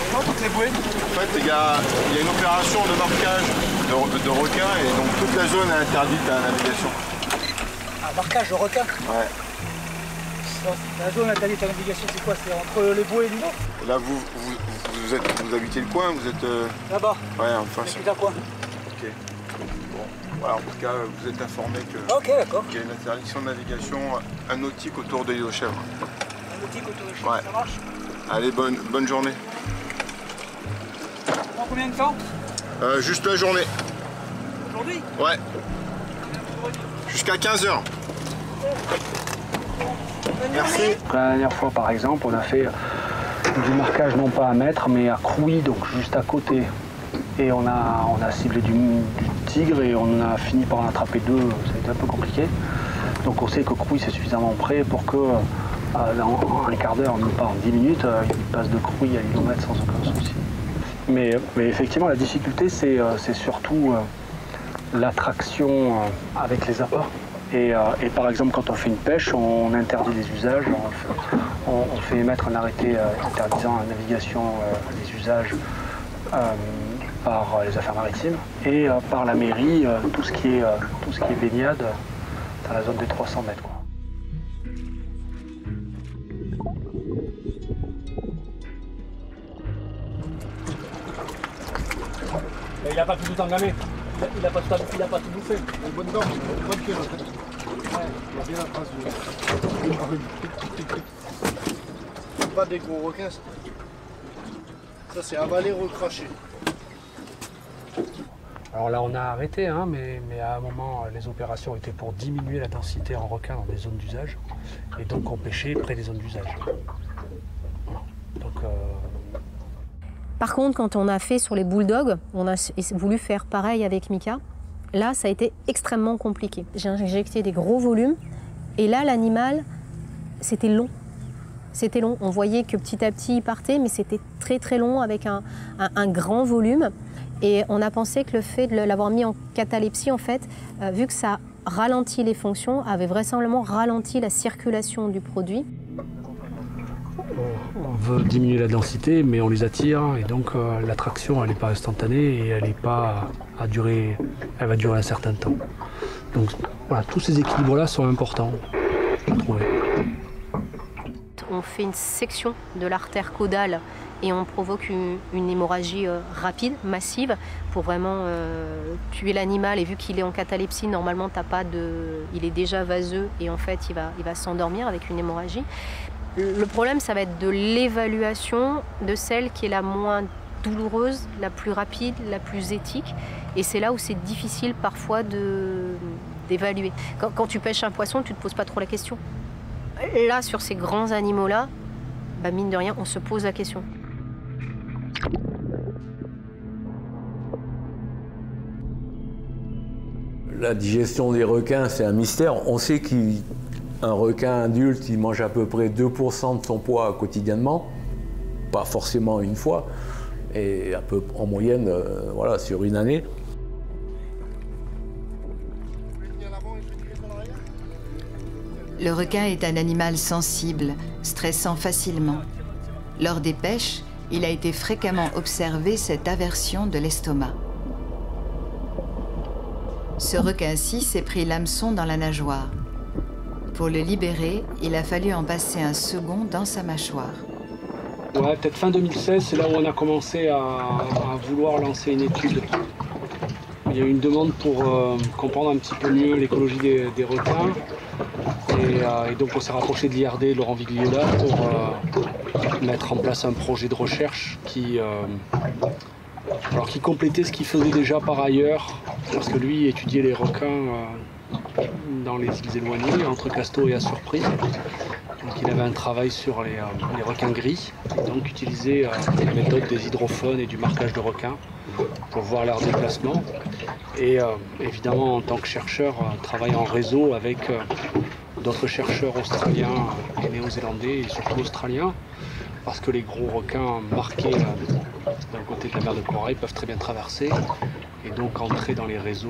Comment toutes les bouées? En fait, il y a une opération de marquage de requins et donc toute la zone est interdite à la navigation. Un marquage de requins? Ouais. La zone interdite à la navigation, c'est quoi? C'est entre les bouées et l'îlot? Là, vous habitez le coin, vous êtes... Là-bas. Ouais, en face. J'habite à quoi? Ok. Bon, voilà, en tout cas, vous êtes informé que... Ok, d'accord. qu'il y a une interdiction de navigation nautique autour de l'île aux Chèvres. Nautique autour de Chèvres, Ouais. ça marche? Allez, bonne journée. Ça prend combien de temps? Juste la journée. Aujourd'hui? Ouais. Jusqu'à 15h. Merci. La dernière fois, par exemple, on a fait du marquage non pas à mètre, mais à Crouy, donc juste à côté. Et on a ciblé du tigre et on a fini par en attraper deux. Ça a été un peu compliqué. Donc on sait que Crouy, c'est suffisamment près pour que en un quart d'heure, même pas en 10 minutes, il passe de Crouy à l'îlomètre sans aucun souci. Mais effectivement, la difficulté, c'est surtout l'attraction avec les appâts. Et par exemple, quand on fait une pêche, on interdit les usages. On fait émettre un arrêté interdisant la navigation des usages par les affaires maritimes. Et par la mairie, tout ce qui est baignade dans la zone des 300 mètres. Quoi. Il n'a pas tout engamé. Il n'a pas tout bouffé. Une bonne dent, une bonne queue. Ouais, il y a bien la trace de... Pas des gros requins, ça. Ça, c'est avalé, recraché. Alors là, on a arrêté, hein, mais à un moment, les opérations étaient pour diminuer la densité en requins dans des zones d'usage. Et donc, on pêchait près des zones d'usage. Voilà. Donc... Par contre, quand on a fait sur les bulldogs, on a voulu faire pareil avec Mika. Là, ça a été extrêmement compliqué. J'ai injecté des gros volumes et là, l'animal, c'était long. C'était long. On voyait que petit à petit, il partait, mais c'était très très long avec un grand volume. Et on a pensé que le fait de l'avoir mis en catalepsie, en fait, vu que ça ralentit les fonctions, avait vraisemblablement ralenti la circulation du produit. On veut diminuer la densité, mais on les attire, et donc l'attraction, elle n'est pas instantanée et elle n'est pas à durer, elle va durer un certain temps. Donc voilà, tous ces équilibres-là sont importants à trouver. On fait une section de l'artère caudale et on provoque une hémorragie rapide, massive, pour vraiment tuer l'animal. Et vu qu'il est en catalepsie, normalement, il est déjà vaseux et en fait, il va s'endormir avec une hémorragie. Le problème, ça va être de l'évaluation de celle qui est la moins douloureuse, la plus rapide, la plus éthique. Et c'est là où c'est difficile parfois d'évaluer. Quand tu pêches un poisson, tu ne te poses pas trop la question. Là, sur ces grands animaux-là, bah, mine de rien, on se pose la question. La digestion des requins, c'est un mystère. On sait qu'un requin adulte, il mange à peu près 2% de son poids quotidiennement, pas forcément une fois, et un peu en moyenne, voilà, sur une année. Le requin est un animal sensible, stressant facilement. Lors des pêches, il a été fréquemment observé cette aversion de l'estomac. Ce requin-ci s'est pris l'hameçon dans la nageoire. Pour le libérer, il a fallu en passer un second dans sa mâchoire. Ouais, peut-être fin 2016, c'est là où on a commencé à vouloir lancer une étude. Il y a eu une demande pour comprendre un petit peu mieux l'écologie des requins. Et donc on s'est rapproché de l'IRD, Laurent Vigliola, pour mettre en place un projet de recherche qui complétait ce qu'il faisait déjà par ailleurs, parce que lui étudiait les requins dans les îles éloignées, entre Casto et à Surprise. Donc il avait un travail sur les requins gris, et donc utilisait la méthode des hydrophones et du marquage de requins pour voir leur déplacement. Et évidemment, en tant que chercheur, travaille en réseau avec d'autres chercheurs australiens et néo-zélandais, et surtout australiens, parce que les gros requins marqués d'un côté de la mer de Corail peuvent très bien traverser et donc entrer dans les réseaux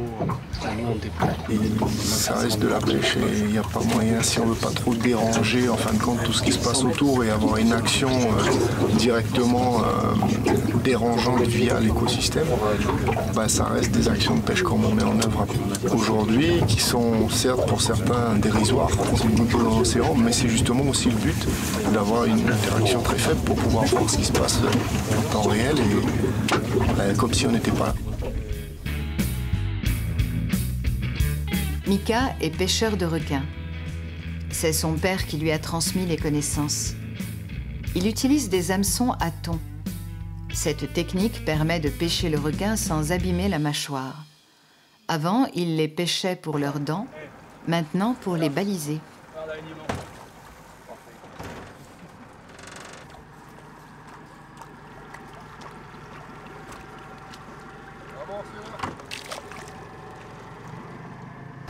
que nous on déploie. Ça reste de la pêche et il n'y a pas moyen, si on ne veut pas trop déranger en fin de compte tout ce qui se passe autour et avoir une action directement dérangeante via l'écosystème, bah, ça reste des actions de pêche comme on met en œuvre aujourd'hui, qui sont certes pour certains dérisoires au niveau de l'océan, mais c'est justement aussi le but d'avoir une interaction très faible pour pouvoir voir ce qui se passe en temps réel et comme si on n'était pas là. Mika est pêcheur de requins. C'est son père qui lui a transmis les connaissances. Il utilise des hameçons à thon. Cette technique permet de pêcher le requin sans abîmer la mâchoire. Avant, il les pêchait pour leurs dents, maintenant pour les baliser.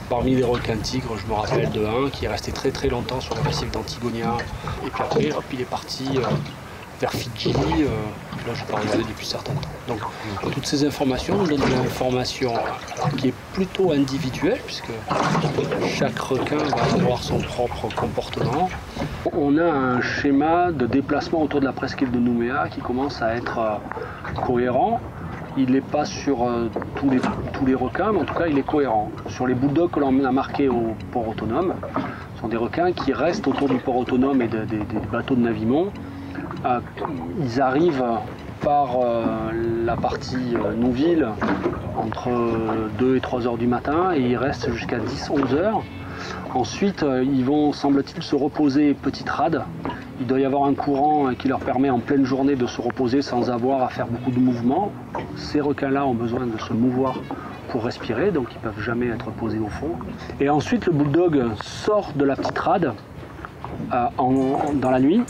Parmi les requins tigres, je me rappelle de un qui est resté très longtemps sur le récif d'Antigonia. Et puis après, hop, il est parti vers Fidji. Là, je parle depuis certains temps. Donc, toutes ces informations nous donnent une information qui est plutôt individuelle, puisque chaque requin va avoir son propre comportement. On a un schéma de déplacement autour de la presqu'île de Nouméa qui commence à être cohérent. Il n'est pas sur tous les requins, mais en tout cas, il est cohérent. Sur les bulldogs que l'on a marqués au port autonome, ce sont des requins qui restent autour du port autonome et des bateaux de Navimont. Ils arrivent par la partie Nouville entre 2 et 3 heures du matin et ils restent jusqu'à 10-11 heures. Ensuite, ils vont, semble-t-il, se reposer petite rade. Il doit y avoir un courant qui leur permet en pleine journée de se reposer sans avoir à faire beaucoup de mouvements. Ces requins-là ont besoin de se mouvoir pour respirer, donc ils ne peuvent jamais être posés au fond. Et ensuite, le bulldog sort de la petite rade dans la nuit,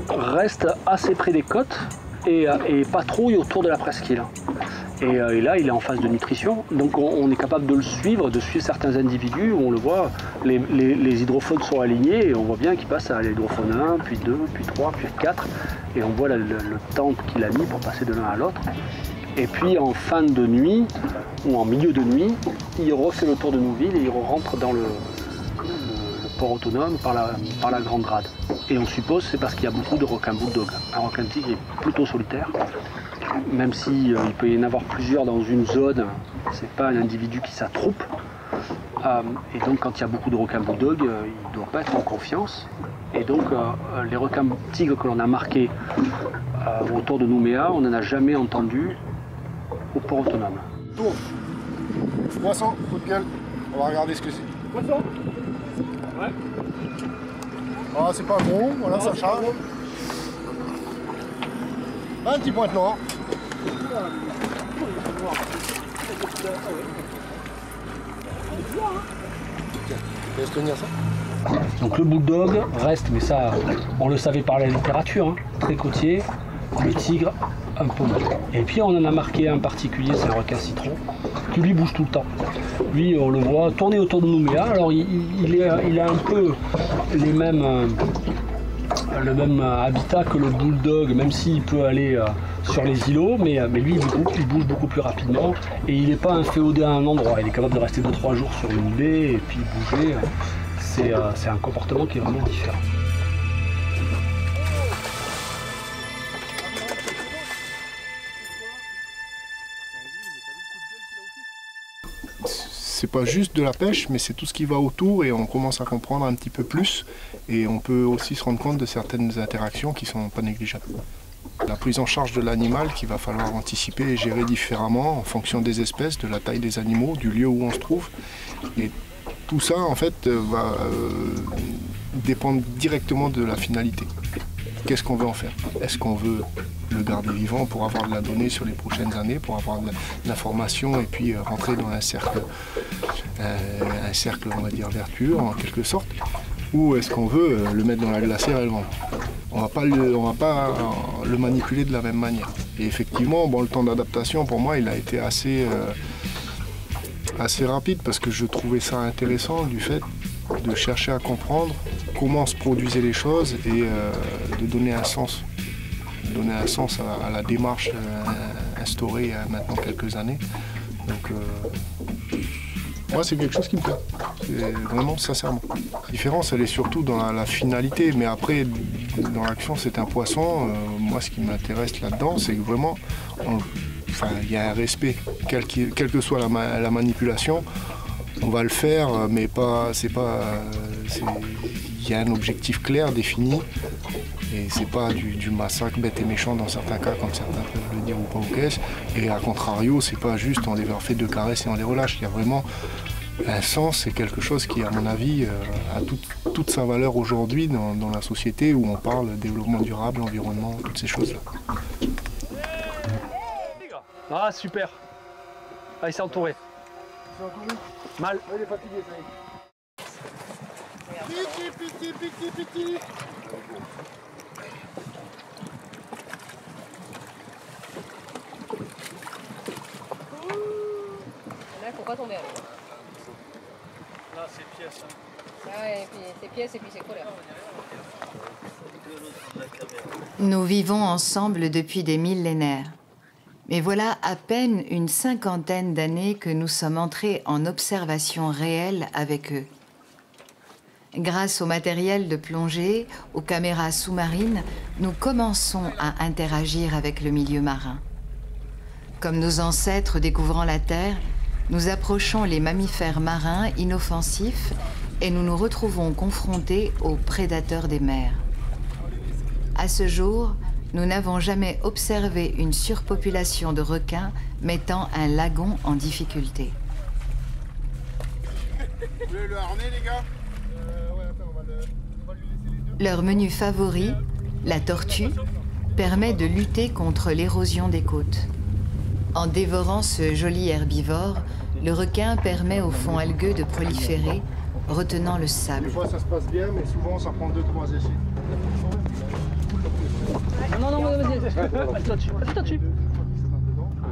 reste assez près des côtes et patrouille autour de la presqu'île. Et là, il est en phase de nutrition, donc on est capable de le suivre, de suivre certains individus où on le voit, les hydrophones sont alignés et on voit bien qu'il passe à l'hydrophone 1, puis 2, puis 3, puis 4, et on voit le temps qu'il a mis pour passer de l'un à l'autre. Et puis en fin de nuit, ou en milieu de nuit, il refait le tour de Nouville et il rentre dans le port autonome par la grande rade. Et on suppose c'est parce qu'il y a beaucoup de requins bulldog. Un requin tigre est plutôt solitaire. Même s'il peut y en avoir plusieurs dans une zone, ce n'est pas un individu qui s'attroupe. Et donc quand il y a beaucoup de requins bulldog, il ne doit pas être en confiance. Et donc les requins tigres que l'on a marqués autour de Nouméa, on n'en a jamais entendu au port autonome. Tour. Poisson, coup de gueule. On va regarder ce que c'est. Poisson. Ouais. Ah, c'est pas gros, voilà, ça charge. Un petit pointe noir. Laisse tenir ça. Donc le bulldog reste, mais ça, on le savait par la littérature, hein, très côtier, le tigre un peu moins. Et puis on en a marqué un particulier, c'est un requin citron, qui lui bouge tout le temps. Lui, on le voit tourner autour de Nouméa, alors il a un peu le même habitat que le bulldog, même s'il peut aller sur les îlots, mais lui il bouge beaucoup plus rapidement et il n'est pas inféodé à un endroit, il est capable de rester 2-3 jours sur une baie et puis bouger. C'est un comportement qui est vraiment différent. C'est pas juste de la pêche, mais c'est tout ce qui va autour et on commence à comprendre un petit peu plus et on peut aussi se rendre compte de certaines interactions qui sont pas négligeables. La prise en charge de l'animal qu'il va falloir anticiper et gérer différemment en fonction des espèces, de la taille des animaux, du lieu où on se trouve. Et tout ça en fait va dépendre directement de la finalité. Qu'est-ce qu'on veut en faire? Est-ce qu'on veut le garder vivant pour avoir de la donnée sur les prochaines années, pour avoir de l'information et puis rentrer dans un cercle on va dire vertueux en quelque sorte, ou est-ce qu'on veut le mettre dans la glacière et le vendre? On va pas le manipuler de la même manière. Et effectivement, bon, le temps d'adaptation pour moi il a été assez rapide parce que je trouvais ça intéressant du fait de chercher à comprendre comment se produisaient les choses et de donner un sens. Donner un sens à la démarche instaurée il y a maintenant quelques années Donc moi c'est quelque chose qui me plaît, vraiment sincèrement. La différence elle est surtout dans la finalité, mais après dans l'action c'est un poisson. Moi ce qui m'intéresse là-dedans c'est que vraiment il y a un respect, quelle que soit la manipulation, on va le faire, mais il y a un objectif clair, défini, et c'est pas du massacre bête et méchant dans certains cas, comme certains peuvent le dire ou pas aux caisses. Et à contrario, c'est pas juste on les leur fait 2 caresses et on les relâche. Il y a vraiment un sens, c'est quelque chose qui, à mon avis, a toute sa valeur aujourd'hui dans la société où on parle développement durable, environnement, toutes ces choses-là. Ah super. Ah, il s'est entouré. Mal. Il est fatigué, ça y est. Piti. Là, il faut pas tomber avec. Là, c'est pièces. Ah, et puis c'est pièces et puis c'est colère. Nous vivons ensemble depuis des millénaires. Mais voilà à peine une 50aine d'années que nous sommes entrés en observation réelle avec eux. Grâce au matériel de plongée, aux caméras sous-marines, nous commençons à interagir avec le milieu marin. Comme nos ancêtres découvrant la Terre, nous approchons les mammifères marins inoffensifs et nous nous retrouvons confrontés aux prédateurs des mers. À ce jour, nous n'avons jamais observé une surpopulation de requins mettant un lagon en difficulté. Vous voulez le harnais, les gars? Ouais, attends, on va lui laisser les deux. Leur menu favori, la tortue, permet de lutter contre l'érosion des côtes. En dévorant ce joli herbivore, le requin permet au fond algueux de proliférer, retenant le sable. Des fois ça se passe bien, mais souvent ça prend 2-3 essais. Non, vas-y, toi dessus.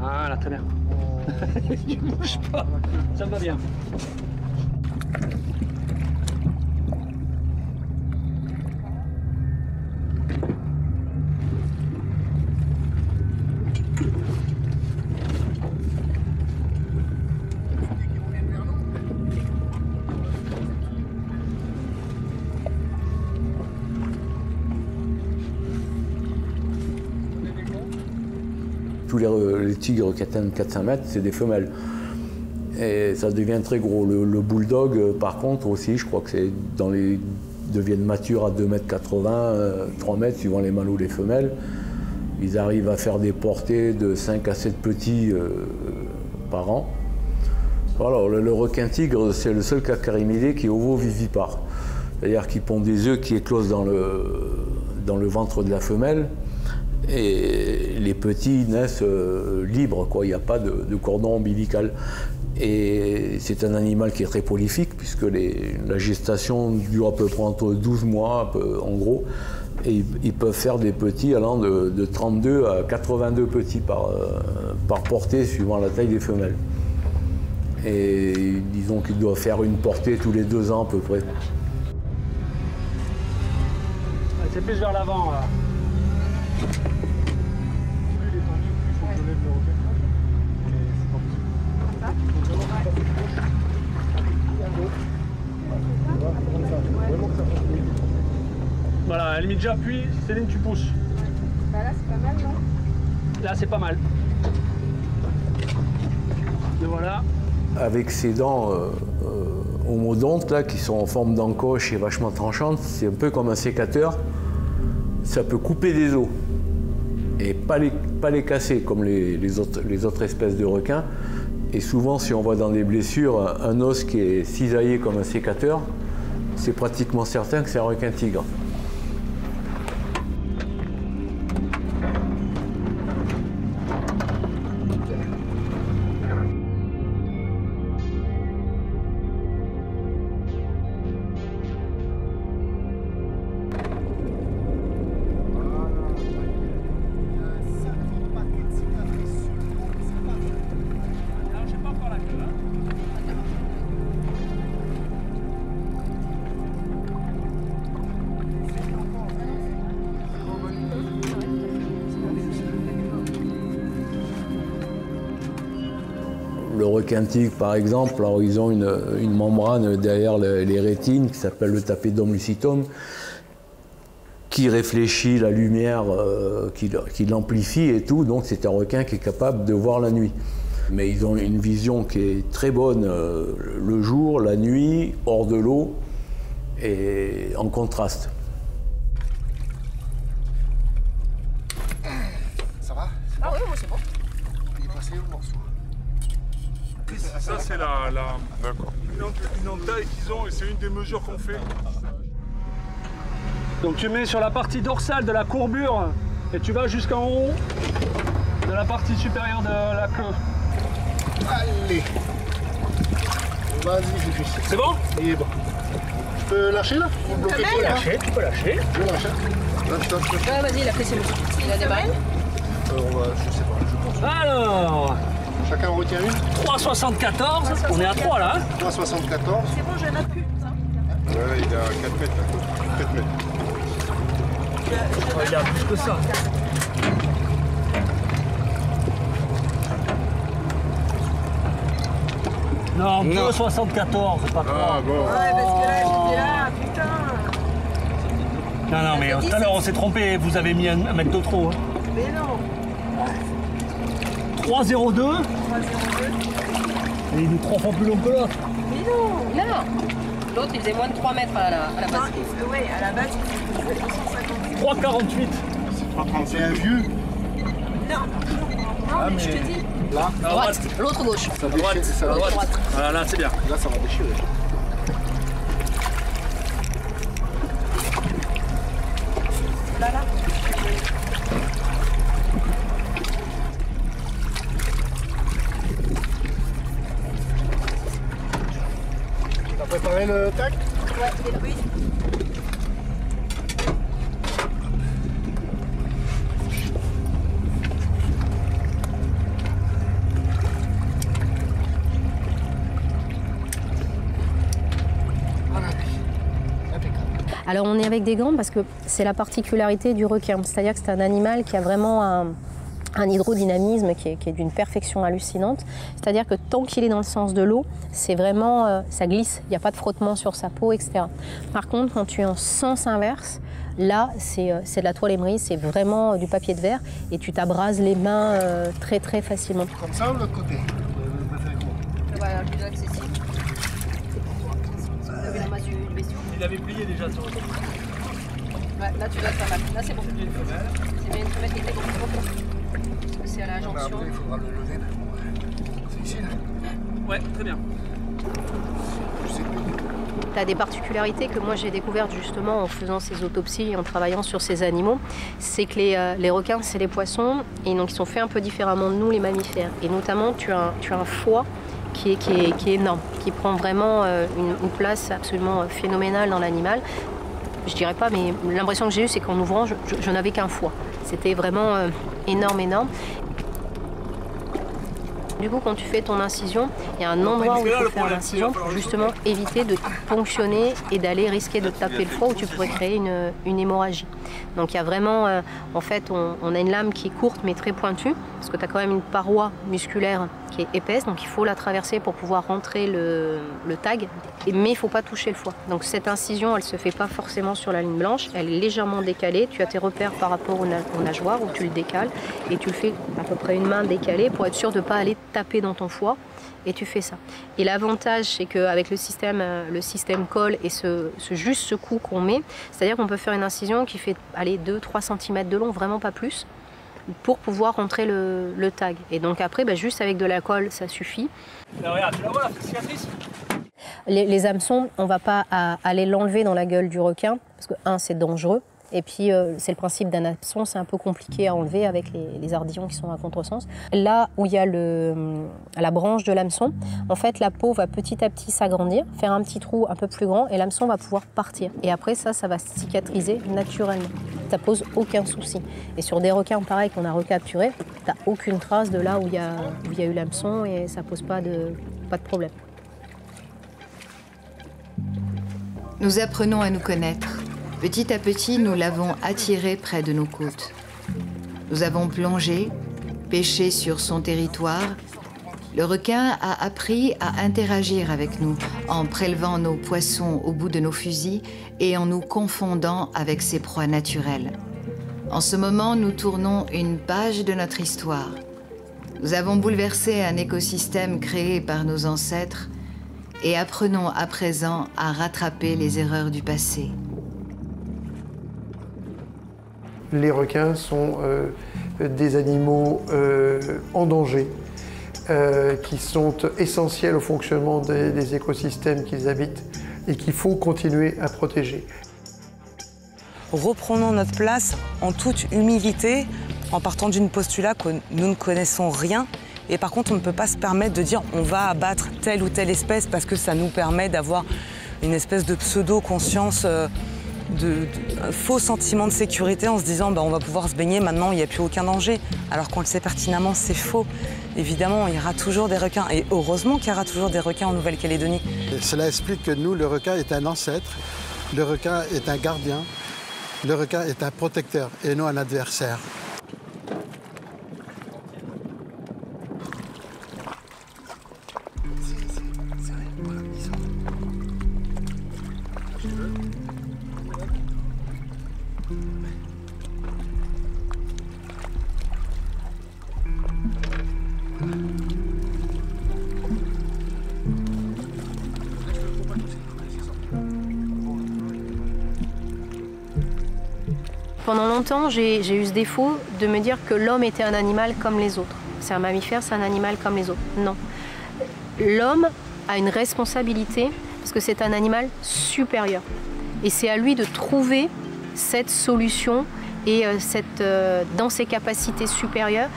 Ah, là, très bien. Tu bouges pas, ça me va bien. Tous les tigres qui atteignent 400 mètres, c'est des femelles. Et ça devient très gros. Le bulldog, par contre, aussi, je crois que c'est deviennent matures à 2,80 m, 3 mètres, suivant les mâles ou les femelles. Ils arrivent à faire des portées de 5 à 7 petits par an. Alors, le requin tigre, c'est le seul cacarimidé qui est ovovivipare. C'est-à-dire qu'il pond des œufs qui éclosent dans le ventre de la femelle. Et les petits naissent libres, quoi. Il n'y a pas de cordon ombilical. Et c'est un animal qui est très prolifique, puisque la gestation dure à peu près entre 12 mois, en gros. Et ils peuvent faire des petits allant de 32 à 82 petits par portée, suivant la taille des femelles. Et disons qu'ils doivent faire une portée tous les 2 ans à peu près. C'est plus vers l'avant, là. Voilà, à la limite j'appuie, Céline tu pousses. Bah là c'est pas mal, non? Là c'est pas mal. Et voilà. Avec ces dents homodontes là, qui sont en forme d'encoche et vachement tranchantes, c'est un peu comme un sécateur. Ça peut couper des os et pas les casser comme les autres espèces de requins. Et souvent, si on voit dans des blessures un os qui est cisaillé comme un sécateur, c'est pratiquement certain que c'est un requin tigre. requin-tigre, par exemple, alors ils ont une membrane derrière les rétines qui s'appelle le tapetum lucidum, qui réfléchit la lumière, qui l'amplifie et tout. Donc c'est un requin qui est capable de voir la nuit. Mais ils ont une vision qui est très bonne le jour, la nuit, hors de l'eau et en contraste. Ça va? Ah oui, moi c'est bon. Il est passé au morceau. Ça c'est une entaille qu'ils ont et c'est une des mesures qu'on fait. Donc tu mets sur la partie dorsale de la courbure et tu vas jusqu'en haut de la partie supérieure de la queue. Allez. Vas-y, c'est C'est bon? Il est bon. Je peux lâcher là? Tu peux lâcher, tu peux lâcher. Je lâche. Ouais, vas-y, il a pris ses mots. Il a des balles. Je sais pas, je pense. Alors, chacun retient une. 3,74. On est à 3 là. Hein? 3,74. C'est bon, je n'ai plus. Ouais, il a 4 mètres là. 4 mètres. Oh, il a plus que ça. Non, 2,74, c'est pas 3. Ah bon. Ouais, parce que là, j'étais là, putain. Non, mais tout à l'heure on s'est trompé, vous avez mis un mètre de trop. Hein. Mais non. 3,02. Et il est 3 fois plus long que l'autre. Mais non. Non. L'autre, il faisait moins de 3 mètres à la base. Oui, à la base, il faisait 250. 3,48. C'est un vieux. Non, mais je te dis. Là, à droite. L'autre gauche. Ça déchire, ça va. Droite. Voilà, là c'est bien. Là, ça va déchirer. Là. T'as préparé le tac? Ouais, il est là. Oui. Alors on est avec des gants parce que c'est la particularité du requin, c'est-à-dire que c'est un animal qui a vraiment un hydrodynamisme qui est d'une perfection hallucinante, c'est-à-dire que tant qu'il est dans le sens de l'eau, c'est vraiment, ça glisse, il n'y a pas de frottement sur sa peau, etc. Par contre, quand tu es en sens inverse, là c'est de la toile émerie, c'est vraiment du papier de verre et tu t'abrases les mains très très facilement. Comme ça ou de l'autre côté? Voilà, plus accessible. Vous avez la masse du bestiau. Il avait plié déjà sur le côté. Ouais, là tu dois être pas mal. Là c'est bon. C'est bien une femelle qui était bon. Parce que c'est à la jonction. Il faudra le lever. C'est ici là? Ouais, très bien. Tu as des particularités que moi j'ai découvertes justement en faisant ces autopsies et en travaillant sur ces animaux. C'est que les requins, c'est les poissons et donc ils sont faits un peu différemment de nous les mammifères. Et notamment tu as un foie qui est énorme, qui prend vraiment une place absolument phénoménale dans l'animal. Je dirais pas, mais l'impression que j'ai eue, c'est qu'en ouvrant, je n'avais qu'un foie. C'était vraiment énorme. Du coup, quand tu fais ton incision, il y a un endroit où il faut faire l'incision pour justement éviter de ponctionner et d'aller risquer de taper le foie où tu pourrais créer une hémorragie. Donc il y a vraiment, en fait, on a une lame qui est courte mais très pointue, parce que tu as quand même une paroi musculaire qui est épaisse, donc il faut la traverser pour pouvoir rentrer le tag, mais il ne faut pas toucher le foie. Donc cette incision, elle ne se fait pas forcément sur la ligne blanche, elle est légèrement décalée, tu as tes repères par rapport au nageoire où tu le décales, et tu le fais à peu près une main décalée pour être sûr de ne pas aller taper dans ton foie, et tu fais ça. Et l'avantage, c'est qu'avec le système colle et juste ce coup qu'on met, c'est-à-dire qu'on peut faire une incision qui fait 2-3 cm de long, vraiment pas plus, pour pouvoir rentrer le tag. Et donc après, juste avec de la colle, ça suffit. Là, regarde, tu la vois, la cicatrice? Les hameçons, on ne va pas aller l'enlever dans la gueule du requin, parce que c'est dangereux. Et puis, c'est le principe d'un hameçon, c'est un peu compliqué à enlever avec les ardillons qui sont à contresens. Là où il y a la branche de l'hameçon, en fait, la peau va petit à petit s'agrandir, faire un petit trou un peu plus grand, et l'hameçon va pouvoir partir. Et après, ça va cicatriser naturellement. Ça pose aucun souci. Et sur des requins pareils qu'on a recapturés, tu n'as aucune trace de là où il y a eu l'hameçon, et ça pose pas de problème. Nous apprenons à nous connaître. Petit à petit, nous l'avons attiré près de nos côtes. Nous avons plongé, pêché sur son territoire, Le requin a appris à interagir avec nous en prélevant nos poissons au bout de nos fusils et en nous confondant avec ses proies naturelles. En ce moment, nous tournons une page de notre histoire. Nous avons bouleversé un écosystème créé par nos ancêtres et apprenons à présent à rattraper les erreurs du passé. Les requins sont des animaux en danger, qui sont essentiels au fonctionnement des écosystèmes qu'ils habitent et qu'il faut continuer à protéger. Reprenons notre place en toute humilité, en partant d'une postulat que nous ne connaissons rien. Et par contre, on ne peut pas se permettre de dire on va abattre telle ou telle espèce parce que ça nous permet d'avoir une espèce de pseudo-conscience, de faux sentiment de sécurité en se disant on va pouvoir se baigner, maintenant il n'y a plus aucun danger. Alors qu'on le sait pertinemment, c'est faux. Évidemment, il y aura toujours des requins. Et heureusement qu'il y aura toujours des requins en Nouvelle-Calédonie. Cela explique que nous, le requin est un ancêtre, le requin est un gardien, le requin est un protecteur et non un adversaire. Pendant longtemps, j'ai eu ce défaut de me dire que l'homme était un animal comme les autres. C'est un mammifère, c'est un animal comme les autres. Non. L'homme a une responsabilité parce que c'est un animal supérieur. Et c'est à lui de trouver cette solution et dans ses capacités supérieures,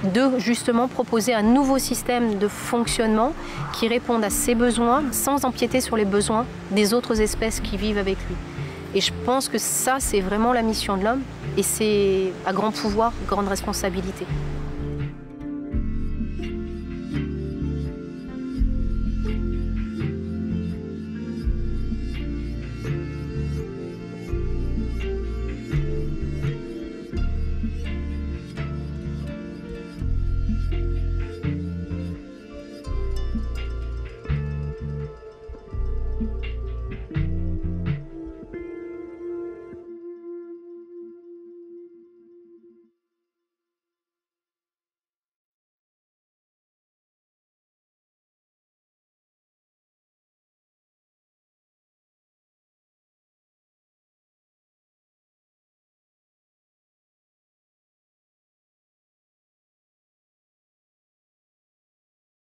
de justement proposer un nouveau système de fonctionnement qui réponde à ses besoins sans empiéter sur les besoins des autres espèces qui vivent avec lui. Et je pense que ça, c'est vraiment la mission de l'homme et c'est à grand pouvoir, grande responsabilité.